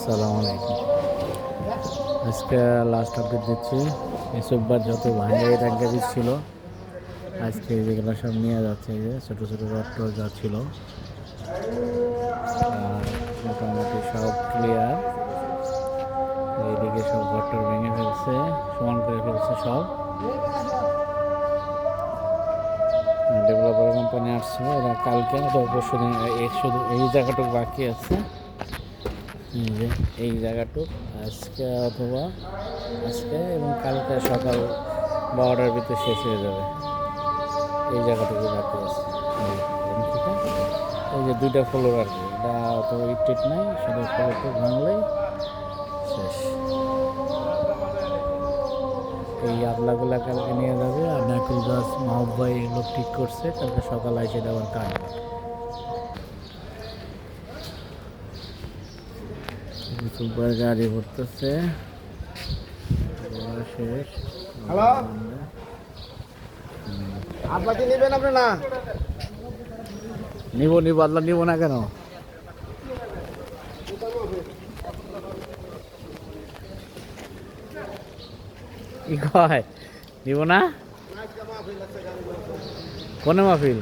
আসসালামু আলাইকুম। আজকে লাস্ট আপডেট দিচ্ছি। এসববার যত ভাঙে ট্যাঙ্কে বীজ ছিল আজকে যেগুলো সব নিয়ে যাচ্ছে, এই যে ছোটো ছোটো রড যা ছিল আর মোটামুটি সব ক্লিয়ার। এইদিকে সব ঘরটর ভেঙে ফেলছে, সমান করে ফেলছে সব। ডেভেলপার কোম্পানি আসছে, এরা কালকে পরশু দিন শুধু এই জায়গাটুকু বাকি আছে। এই জায়গাটুক আজকে অথবা আজকে এবং কালকে সকাল 12টার ভিতরে শেষ হয়ে যাবে। এই জায়গাটুকু বাকি আছে। এই যে দুইটা ফ্লোর আর কি, এটা অত ইট নাই, শুধু ফ্লোরটুক ভাঙলেই শেষ। এই আপলাগুলা কালকে নিয়ে যাবে, আর নারকেল গাছ মাহবুব ভাই এগুলো ঠিক করছে, কালকে সকালে এসে আবার কাটবে। সুপার গাড়ি ভরতেছে, শেষ। হ্যালো, আপনাকে নেবেন আপনি? না নিব আল্লাহ নিব না কেন? কি কয় নিব না? কোনে মাহফিল?